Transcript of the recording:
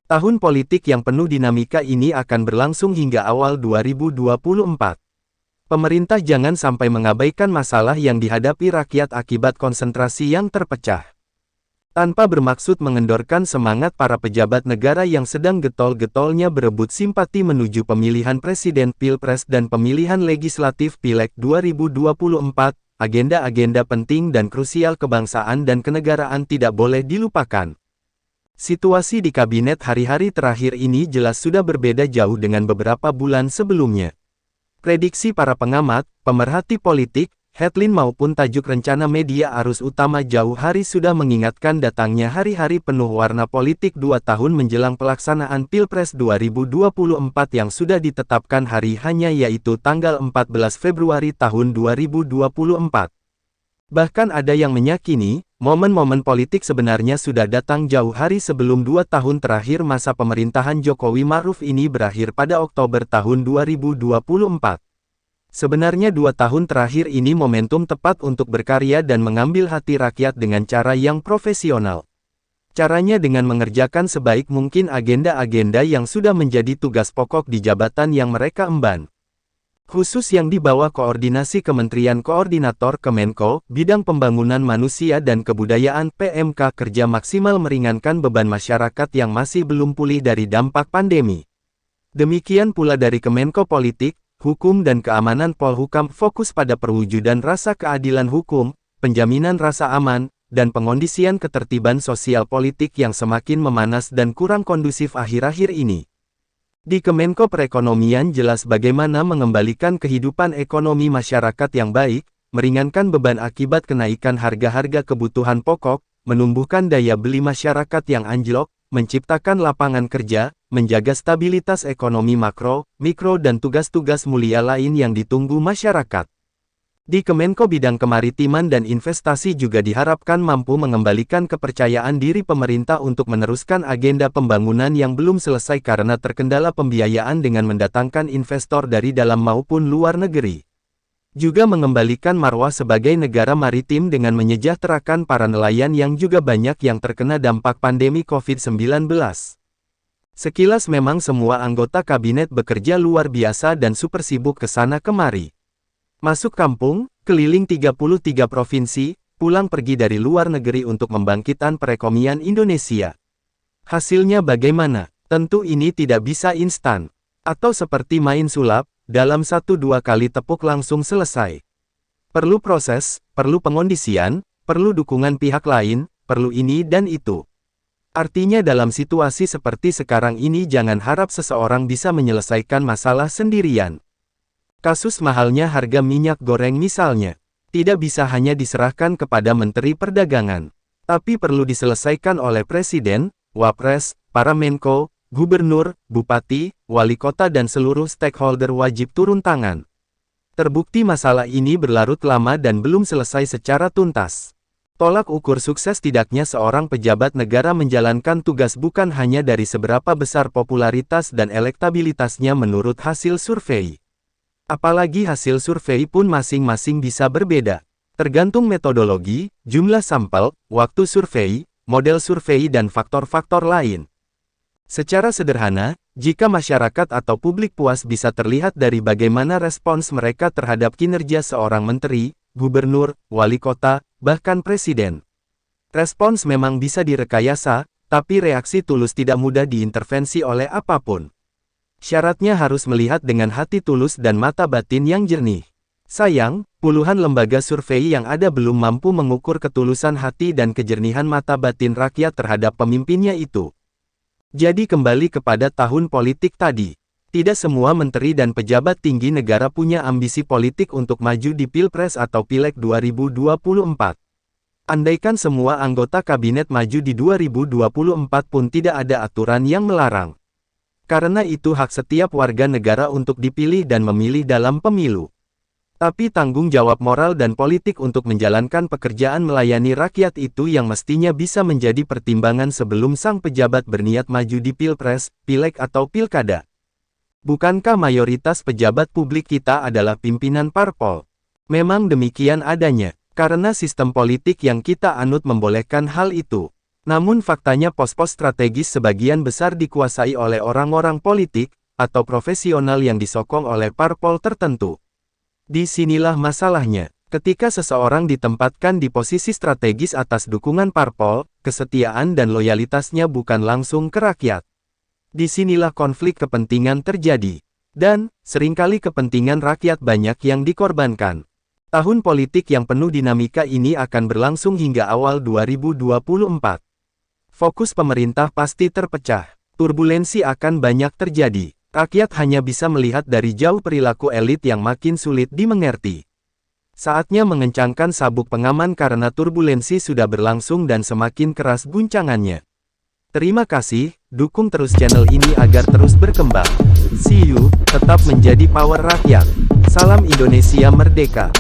Tahun politik yang penuh dinamika ini akan berlangsung hingga awal 2024. Pemerintah jangan sampai mengabaikan masalah yang dihadapi rakyat akibat konsentrasi yang terpecah. Tanpa bermaksud mengendorkan semangat para pejabat negara yang sedang getol-getolnya berebut simpati menuju pemilihan presiden Pilpres dan pemilihan legislatif Pileg 2024, agenda-agenda penting dan krusial kebangsaan dan kenegaraan tidak boleh dilupakan. Situasi di kabinet hari-hari terakhir ini jelas sudah berbeda jauh dengan beberapa bulan sebelumnya. Prediksi para pengamat, pemerhati politik, headline maupun tajuk rencana media arus utama jauh hari sudah mengingatkan datangnya hari-hari penuh warna politik 2 tahun menjelang pelaksanaan Pilpres 2024 yang sudah ditetapkan hari hanya yaitu tanggal 14 Februari tahun 2024. Bahkan ada yang meyakini, momen-momen politik sebenarnya sudah datang jauh hari sebelum 2 tahun terakhir masa pemerintahan Jokowi Ma'ruf ini berakhir pada Oktober tahun 2024. Sebenarnya 2 tahun terakhir ini momentum tepat untuk berkarya dan mengambil hati rakyat dengan cara yang profesional. Caranya dengan mengerjakan sebaik mungkin agenda-agenda yang sudah menjadi tugas pokok di jabatan yang mereka emban. Khusus yang di bawah koordinasi Kementerian Koordinator Kemenko, Bidang Pembangunan Manusia dan Kebudayaan PMK kerja maksimal meringankan beban masyarakat yang masih belum pulih dari dampak pandemi. Demikian pula dari Kemenko Politik, Hukum dan Keamanan Polhukam fokus pada perwujudan rasa keadilan hukum, penjaminan rasa aman, dan pengondisian ketertiban sosial politik yang semakin memanas dan kurang kondusif akhir-akhir ini. Di Kemenko Perekonomian jelas bagaimana mengembalikan kehidupan ekonomi masyarakat yang baik, meringankan beban akibat kenaikan harga-harga kebutuhan pokok, menumbuhkan daya beli masyarakat yang anjlok, menciptakan lapangan kerja, menjaga stabilitas ekonomi makro, mikro dan tugas-tugas mulia lain yang ditunggu masyarakat. Di Kemenko Bidang Kemaritiman dan Investasi juga diharapkan mampu mengembalikan kepercayaan diri pemerintah untuk meneruskan agenda pembangunan yang belum selesai karena terkendala pembiayaan dengan mendatangkan investor dari dalam maupun luar negeri. Juga mengembalikan marwah sebagai negara maritim dengan menyejahterakan para nelayan yang juga banyak yang terkena dampak pandemi COVID-19. Sekilas memang semua anggota kabinet bekerja luar biasa dan super sibuk ke sana kemari. Masuk kampung, keliling 33 provinsi, pulang pergi dari luar negeri untuk membangkitkan perekonomian Indonesia. Hasilnya bagaimana? Tentu ini tidak bisa instan. Atau seperti main sulap, dalam 1-2 kali tepuk langsung selesai. Perlu proses, perlu pengondisian, perlu dukungan pihak lain, perlu ini dan itu. Artinya dalam situasi seperti sekarang ini jangan harap seseorang bisa menyelesaikan masalah sendirian. Kasus mahalnya harga minyak goreng misalnya, tidak bisa hanya diserahkan kepada Menteri Perdagangan, tapi perlu diselesaikan oleh Presiden, Wapres, para Menko, Gubernur, Bupati, Wali Kota dan seluruh stakeholder wajib turun tangan. Terbukti masalah ini berlarut lama dan belum selesai secara tuntas. Tolak ukur sukses tidaknya seorang pejabat negara menjalankan tugas bukan hanya dari seberapa besar popularitas dan elektabilitasnya menurut hasil survei. Apalagi hasil survei pun masing-masing bisa berbeda. Tergantung metodologi, jumlah sampel, waktu survei, model survei dan faktor-faktor lain. Secara sederhana, jika masyarakat atau publik puas bisa terlihat dari bagaimana respons mereka terhadap kinerja seorang menteri, gubernur, wali kota, bahkan presiden. Respons memang bisa direkayasa, tapi reaksi tulus tidak mudah diintervensi oleh apapun. Syaratnya harus melihat dengan hati tulus dan mata batin yang jernih. Sayang, puluhan lembaga survei yang ada belum mampu mengukur ketulusan hati dan kejernihan mata batin rakyat terhadap pemimpinnya itu. Jadi kembali kepada tahun politik tadi. Tidak semua menteri dan pejabat tinggi negara punya ambisi politik untuk maju di Pilpres atau Pileg 2024. Andaikan semua anggota kabinet maju di 2024 pun tidak ada aturan yang melarang. Karena itu hak setiap warga negara untuk dipilih dan memilih dalam pemilu. Tapi tanggung jawab moral dan politik untuk menjalankan pekerjaan melayani rakyat itu yang mestinya bisa menjadi pertimbangan sebelum sang pejabat berniat maju di Pilpres, Pileg atau Pilkada. Bukankah mayoritas pejabat publik kita adalah pimpinan parpol? Memang demikian adanya, karena sistem politik yang kita anut membolehkan hal itu. Namun faktanya pos-pos strategis sebagian besar dikuasai oleh orang-orang politik, atau profesional yang disokong oleh parpol tertentu. Disinilah masalahnya. Ketika seseorang ditempatkan di posisi strategis atas dukungan parpol, kesetiaan dan loyalitasnya bukan langsung ke rakyat. Disinilah konflik kepentingan terjadi. Dan, seringkali kepentingan rakyat banyak yang dikorbankan. Tahun politik yang penuh dinamika ini akan berlangsung hingga awal 2024. Fokus pemerintah pasti terpecah. Turbulensi akan banyak terjadi. Rakyat hanya bisa melihat dari jauh perilaku elit yang makin sulit dimengerti. Saatnya mengencangkan sabuk pengaman karena turbulensi sudah berlangsung dan semakin keras guncangannya. Terima kasih, dukung terus channel ini agar terus berkembang. See you, tetap menjadi power rakyat. Salam Indonesia Merdeka!